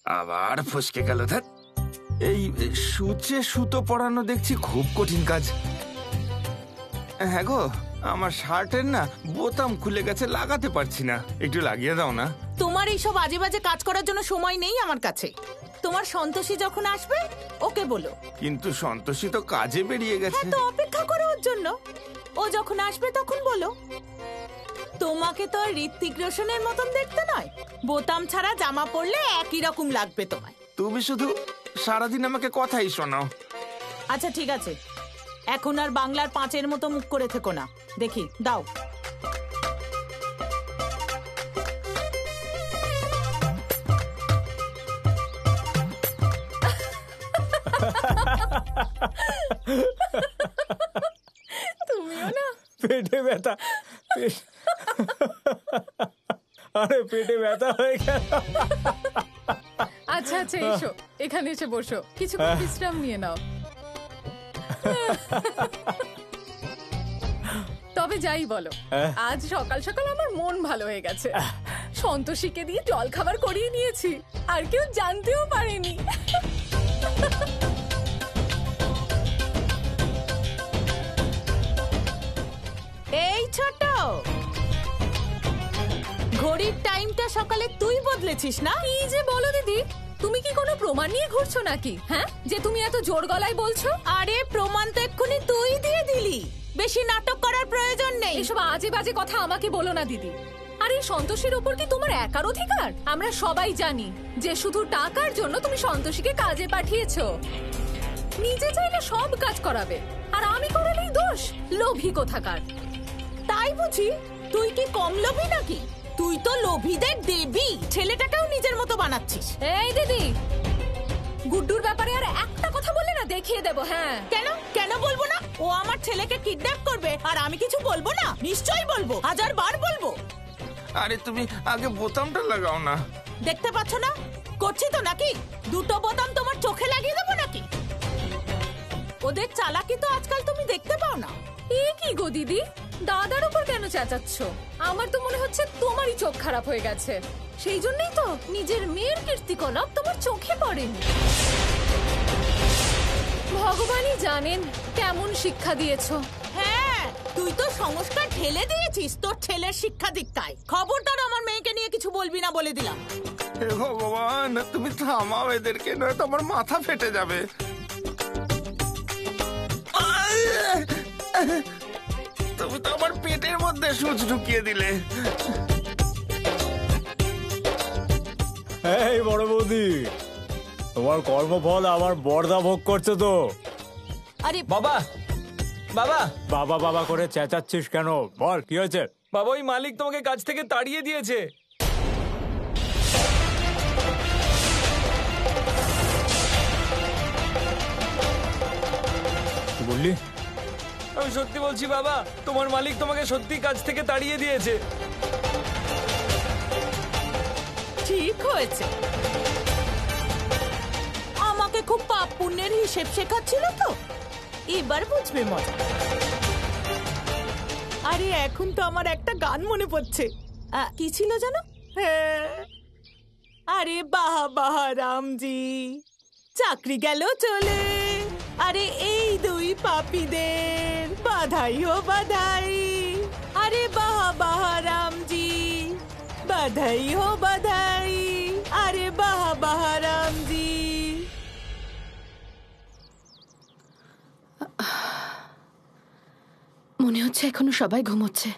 আবার ফসকে গেল। এই সূচে সুতো পরানো দেখছি খুব কঠিন কাজ। হ্যাঁ গো, আমার শার্টের না বোতাম খুলে গেছে, লাগাতে পারছি না, একটু লাগিয়ে দাও না। তোমার এইসব আজে বাজে কাজ করার জন্য সময় নেই আমার কাছে। তোমার সন্তোষী যখন আসবে ওকে বলো। কিন্তু সন্তোষী তো কাজে বেরিয়ে গেছে। হ্যাঁ, তো অপেক্ষা করো ওর জন্য। ও যখন আসবে তখন বলো। তোমাকে তো আর ঋত্বিক রোশনের মতন দেখতে নয়, বোতাম ছাড়া জামা পরলে একই রকম লাগবে তোমায়। তুমি শুধু সারাদিন আমাকে কথাই শোনাও। আচ্ছা ঠিক আছে, এখন আর বাংলার 5-এর মতো মুখ করে থেকো না। দেখি দাও। তুমিও না? পেটে ব্যথা। আরে পেটে ব্যথা হয়ে গেল। আচ্ছা আচ্ছা, এসো এখানে এসে বসো, কিছু বিশ্রাম নিয়ে নাও। তবে যাই বলো, আজ সকাল সকাল আমার মন ভালো হয়ে গেছে। সন্তোষীকে দিয়ে জল খাবার করিয়ে নিয়েছি, আর কেউ জানতেও পারেনি। এই ছোট, ঘড়ির টাইমটা সকালে তুই বদলেছিস না? কি যে বলো দিদি, তুমি কি কোনো প্রমাণ নিয়ে ঘুরছো নাকি? হ্যাঁ, যে তুমি এত জোর গলায় বলছো? আরে প্রমাণ তো এক্ষুনি তুই দিয়ে দিলি, বেশি নাটক করার প্রয়োজন নেই। এসব আজে বাজে কথা আমাকে বলো না দিদি। আর এই সন্তোষীর উপর কি তোমার একার অধিকার? আমরা সবাই জানি যে শুধু টাকার জন্য তুমি সন্তোষীকে কাজে পাঠিয়েছো। নিজে চাইলে সব কাজ করাবে, আর আমি করালেই দোষ। লোভী কোথাকার। তাই বুঝি? তুই কি কম লোভী নাকি? তুই তো লোভীদের দেবী, ছেলেটাকেও নিজের মতো বানাচ্ছিস। এই দিদি, গুড্ডুর ব্যাপারে আর একটা কথা বললে না দেখিয়ে দেবো। হ্যাঁ, কেন কেন বলবো না? ও আমার ছেলেকে কিডন্যাপ করবে আর আমি কিছু বলবো না? নিশ্চয়ই বলবো, 1000 বার বলবো। আরে তুমি আগে বোতামটা লাগাও না। দেখতে পাচ্ছ না করছি তো নাকি? দুটো বোতাম তোমার চোখে লাগিয়ে দেবো নাকি? ওদের চালাকি তো আজকাল তুমি দেখতে পাও না। এ কি গো দিদি, দাদার উপর কেন চেঁচাচ্ছ? আমার তো মনে হচ্ছে তোমারই চোখ খারাপ হয়ে গেছে। সেই জন্যই তো নিজের মেয়ের কীর্তিকলাপ তোমার চোখে পড়েনি। ভগবানই জানেন কেমন শিক্ষা দিয়েছো। হ্যাঁ, তুই তো সংস্কার ঢেলে দিয়েছিস তোর ছেলের শিক্ষা দীক্ষায়। খবরদার আমার মেয়েকে নিয়ে কিছু বলবি না বলে দিলাম। হে ভগবান, তুমি থামাও এদেরকে, নয়তো আমার মাথা ফেটে যাবে। তুমি তো আমার পেটের মধ্যে সূচ ঢুকিয়ে দিলে। এই বড় বৌদি, তোমার কর্মফল আমার বর্দা ভোগ করছে তো। আরে বাবা, বাবা, বাবা বাবা করে চেঁচাচ্ছিস কেন? বল কি হয়েছে? বাবা, ওই মালিক তোমাকে কাজ থেকে তাড়িয়ে দিয়েছে। কি বললি? আমি সত্যি বলছি বাবা, তোমার মালিক তোমাকে সত্যি কাজ থেকে তাড়িয়ে দিয়েছে। ঠিক হয়েছে, আমাকে খুব পাপ পুণ্যের হিসেব শেখাচ্ছিল তো, এবার বুঝবে মজা। আরে এখন তো আমার একটা গান মনে পড়ছে। কি ছিল জানো? হ্যাঁ, আরে বাহ বাহ রামজি, চাকরি গেল চলে। আরে এই দুই পাপীদের বাধাই হো বাধাই। আরে বাহ বাহ রামজি, বাধাই হো বাধাই। আরে বাহ বাহ রামজি। মনে হচ্ছে এখনো সবাই ঘুমোচ্ছে।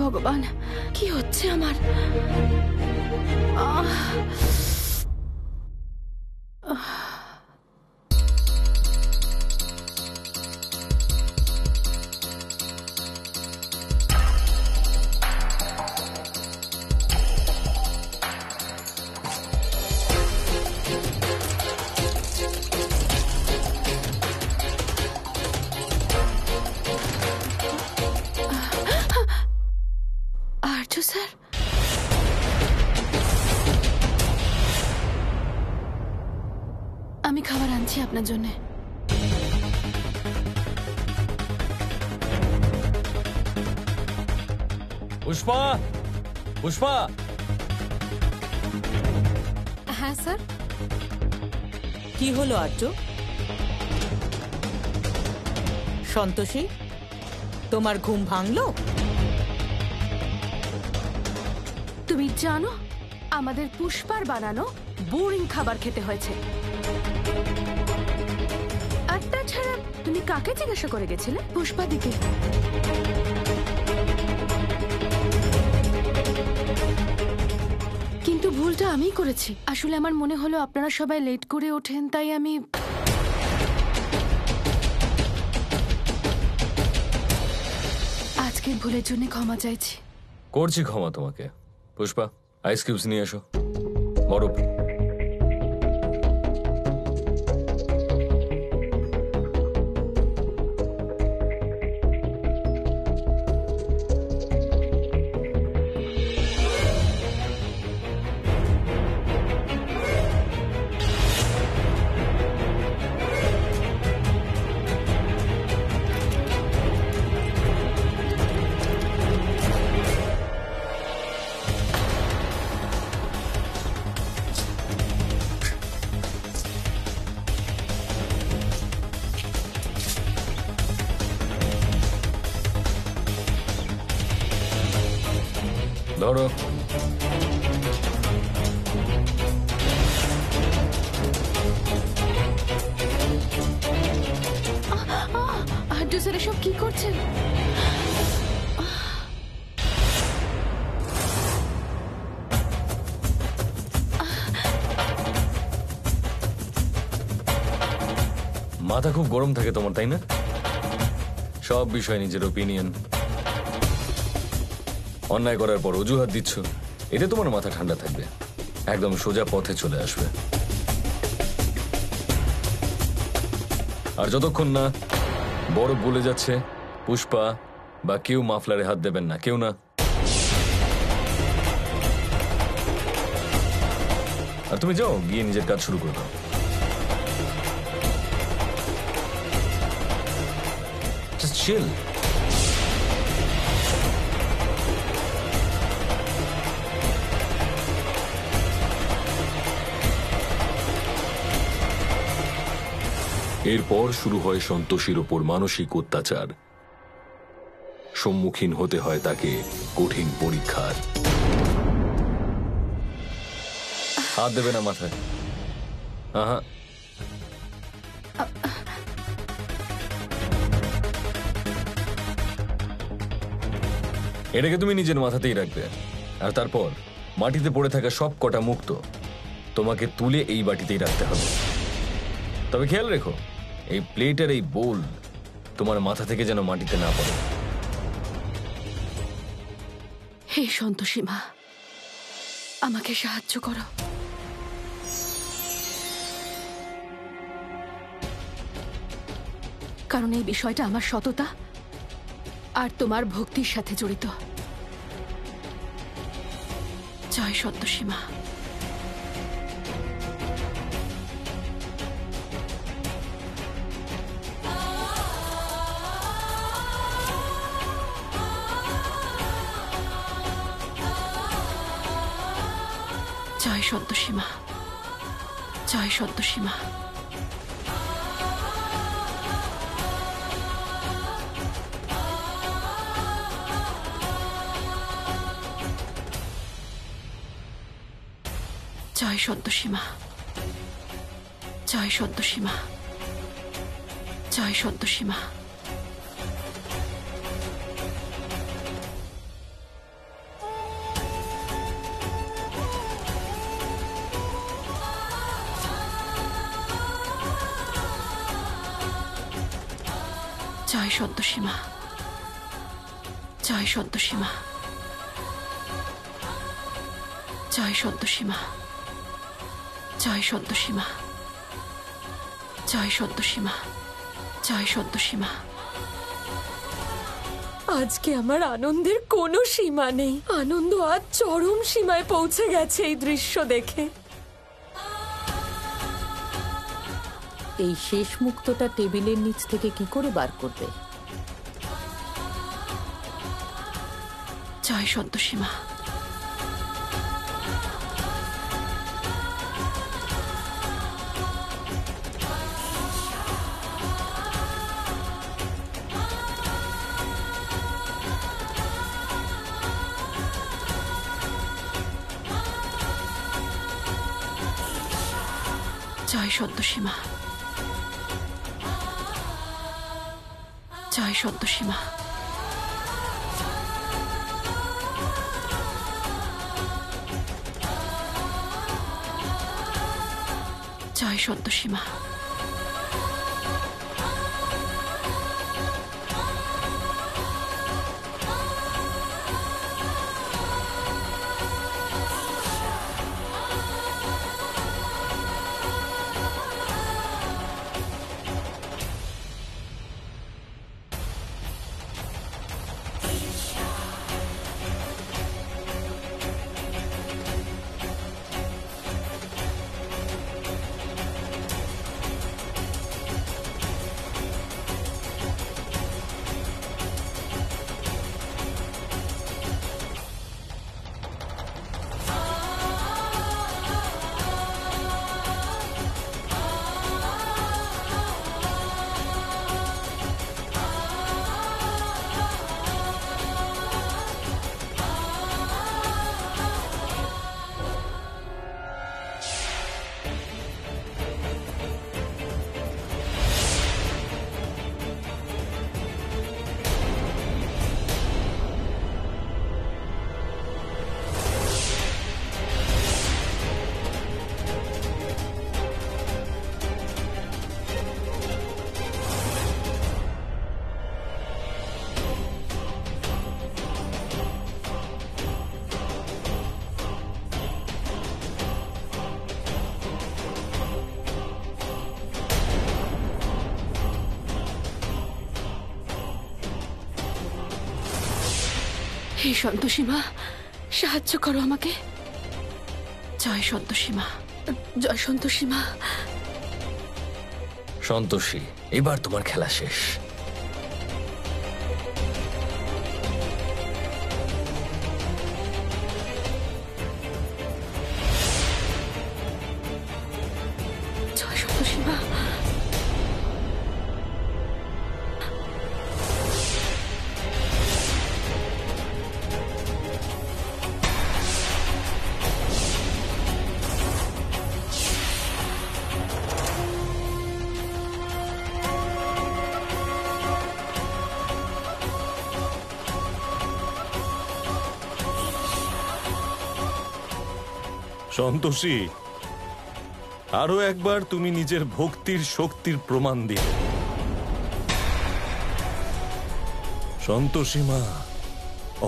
ভগবান, কি হচ্ছে আমার? আমি খাবার আনছি আপনার জন্য। পুষ্পা, পুষ্পা, হ্যাঁ স্যার। কি হলো আর্য? সন্তোষী, তোমার ঘুম ভাঙলো? তুমি জানো আমাদের পুষ্পার বানানো বোরিং খাবার খেতে হয়েছে। আর তাছাড়া তুমি কাকে জিজ্ঞাসা করে গেছিলে? পুষ্পা দিকে। কিন্তু ভুলটা আমিই করেছি। আসলে আমার মনে হলো আপনারা সবাই লেট করে ওঠেন, তাই আমি আজকের ভুলের জন্য ক্ষমা চাইছি। করছি ক্ষমা তোমাকে। পুষ্পা, আইস কিউবস নিয়ে এসো, বরফ। ধরো। আর্য স্যার এসব কি করছেন? মাথা খুব গরম থাকে তোমার, তাই না? সব বিষয় নিজের ওপিনিয়ন। অন্যায় করার পর অজুহাত দিচ্ছ, এতে তোমার মাথা ঠান্ডা থাকবে, একদম সোজা পথে চলে আসবে। আর যতক্ষণ না বরফ বলে যাচ্ছে, পুষ্পা বা কেউ মাফলারে হাত দেবেন না, কেউ না। আর তুমি যাও, গিয়ে নিজের কাজ শুরু করে দাও। Just chill. এরপর শুরু হয় সন্তোষীর ওপর মানসিক অত্যাচার। সম্মুখীন হতে হয় তাকে কঠিন পরীক্ষার। হাত দেবে না মাথায়। আহা, এটাকে তুমি নিজের মাথাতেই রাখবে। আর তারপর মাটিতে পড়ে থাকা সব কটা মুক্ত তোমাকে তুলে এই বাটিতেই রাখতে হবে। তবে খেয়াল রেখো, এই প্লেট আর এই বোল তোমার মাথা থেকে যেন মাটিতে না পড়ে। হে সন্তোষী মা, আমাকে সাহায্য করো। কারণ এই বিষয়টা আমার সততা আর তোমার ভক্তির সাথে জড়িত। জয় সন্তোষী মা। জয় সন্তোষী মা, জয় সন্তোষী মা। জয় সন্তোষী মা, জয় সন্তোষী মা, জয় সন্তোষী মা। জয় সন্তোষী মা, জয় সন্তোষী মা, জয় সন্তোষী মা, জয় সন্তোষী মা, জয় সন্তোষী মা, জয় সন্তোষী মা। আজকে আমার আনন্দের কোনো সীমা নেই। আনন্দ আজ চরম সীমায় পৌঁছে গেছে এই দৃশ্য দেখে। এই শেষ মুক্তটা টেবিলের নিচ থেকে কি করে বার করবে? জয় সন্তোষী মা। জয় সন্তোষী মা। জয় সন্তোষী মা। জয় সন্তোষী মা। হে সন্তোষী মা, সাহায্য করো আমাকে। জয় সন্তোষী মা। জয় সন্তোষী মা। সন্তোষী, এবার তোমার খেলা শেষ। জয় সন্তোষী মা। সন্তোষী, আরো একবার তুমি নিজের ভক্তির শক্তির প্রমাণ দিলে। সন্তোষী মা,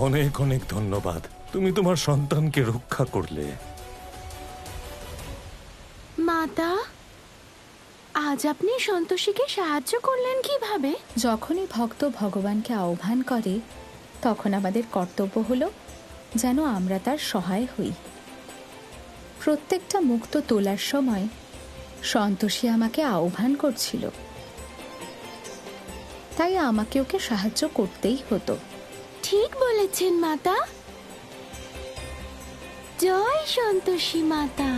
অনেক অনেক ধন্যবাদ। তুমি তোমার সন্তানকে রক্ষা করলে। মাতা, আজ আপনি সন্তোষীকে সাহায্য করলেন কিভাবে? যখনই ভক্ত ভগবানকে আহ্বান করে তখন আমাদের কর্তব্য হলো যেন আমরা তার সহায় হই। প্রত্যেকটা মুক্ত তোলার সময় সন্তোষী আমাকে আহ্বান করছিল, তাই আমাকে ওকে সাহায্য করতেই হতো। ঠিক বলেছেন মাতা। জয় সন্তোষী মাতা।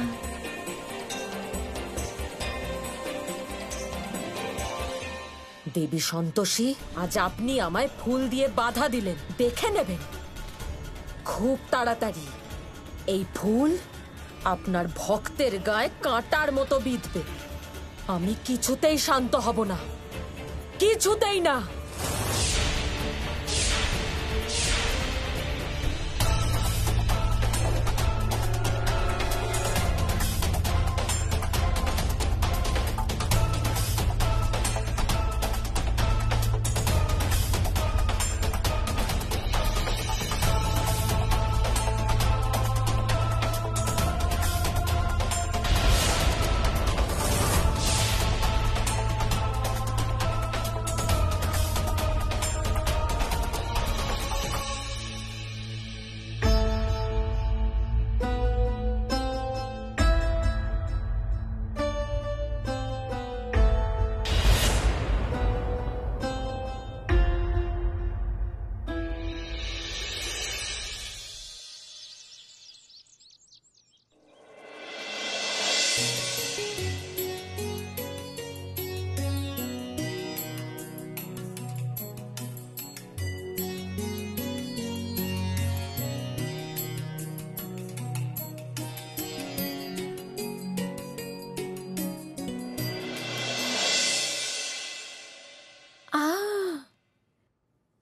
দেবী সন্তোষী, আজ আপনি আমায় ফুল দিয়ে বাধা দিলেন। দেখে নেবেন খুব তাড়াতাড়ি এই ফুল আপনার ভক্তের গায়ে কাঁটার মতো বিঁধবে। আমি কিছুতেই শান্ত হব না, কিছুতেই না।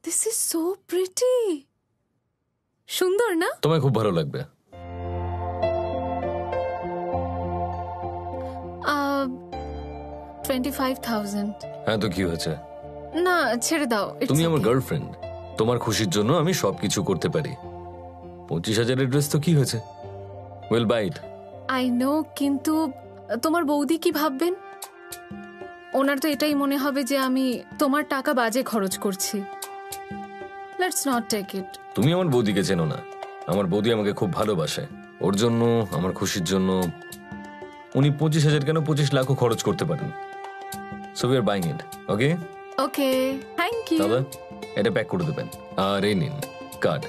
This is so pretty. সুন্দর না? তোমায় খুব ভালো লাগবে। 25,000। হ্যাঁ, তো কি হয়েছে? না, ছেড়ে দাও। তুমি আমার গার্লফ্রেন্ড, তোমার খুশির জন্য আমি সবকিছু করতে পারি। 25,000-এর ড্রেস তো কি হয়েছে? Well byte. আই নো, কিন্তু তোমার বৌদি কি ভাববেন? ওনার তো এটাই মনে হবে যে আমি তোমার টাকা বাজে খরচ করছি। Let's not take it. তুমি আমার বৌদিকে চেনো না। আমার বৌদি আমাকে খুব ভালোবাসে। ওর জন্য, আমার খুশির জন্য উনি 25,000 কেন 25 লাখও খরচ করতে পারেন। So we are buying it. Okay okay, thank you. দাদা, এটা প্যাক করে দেবেন। আর এই নিন কার্ড।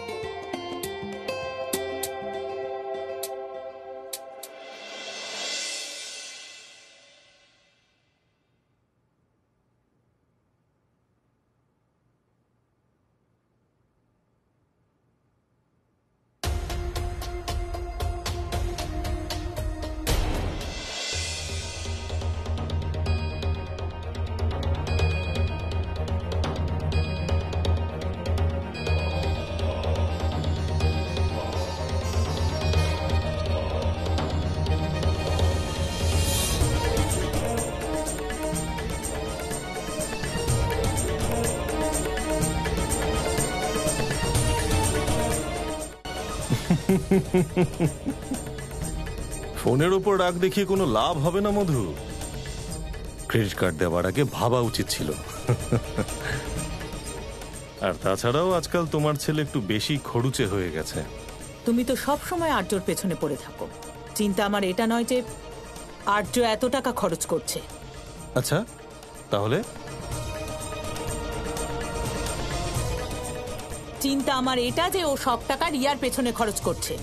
ফোনের ওপর রাগ দেখিয়ে কোনো লাভ হবে না মধু। ক্রেডিট কার্ড দেওয়ার আগে ভাবা উচিত ছিল। আর তাছাড়াও আজকাল তোমার ছেলে একটু বেশি খরুচে হয়ে গেছে। তুমি তো সব সময় আর্যর পেছনে পড়ে থাকো। চিন্তা আমার এটা নয় যে আর্য এত টাকা খরচ করছে। আচ্ছা, তাহলে? চিন্তা আমার এটা যে ও সব টাকা রিয়ার পেছনে খরচ করছে।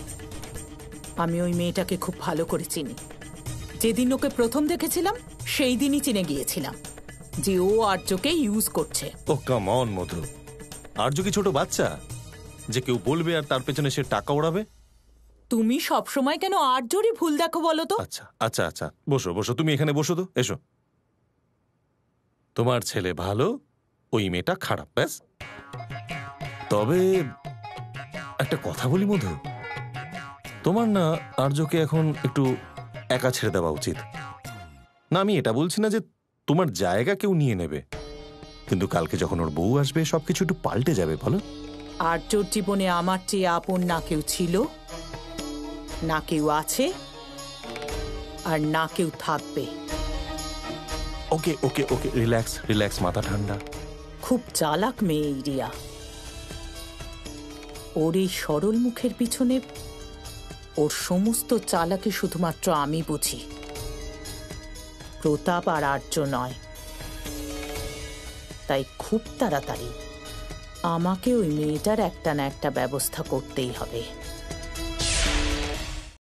আমি ওই মেয়েটাকে খুব ভালো করে চিনি। যেদিন ওকে প্রথম দেখেছিলাম সেই দিনই চিনে গিয়েছিলাম যে ও আর্যকে ইউজ করছে। ও কাম অন মধু, আর্য কি ছোট বাচ্চা যে কেউ বলবে আর তার পেছনে সে টাকা ওড়াবে? তুমি সব সময় কেন আর্যরই ভুল দেখো বলো তো? আচ্ছা আচ্ছা আচ্ছা, বসো বসো, তুমি এখানে বসো তো, এসো। তোমার ছেলে ভালো, ওই মেয়েটা খারাপ, ব্যাস। তবে একটা কথা বলি মধু, তোমার না আর্যকে এখন একটু একা ছেড়ে দেওয়া উচিত। না, আমি এটা বলছি না যে তোমার জায়গা কেউ নিয়ে নেবে, কিন্তু কালকে যখন ওর বউ আসবে সবকিছু একটু পাল্টে যাবে, বলো? আর্যর জীবনে আমার চেয়ে আপন না কেউ ছিল, না কেউ আছে, আর না কেউ থাকবে। ওকে ওকে ওকে, রিল্যাক্স রিল্যাক্স, মাথা ঠান্ডা। খুব চালাক মেয়ে এই রিয়া। ওর এই সরল মুখের পিছনে ওর সমস্ত চালাকি শুধুমাত্র আমি বুঝি, প্রতাপ আর আর্য নয়। তাই খুব তাড়াতাড়ি আমাকে ওই মেয়েটার একটা না একটা ব্যবস্থা করতেই হবে।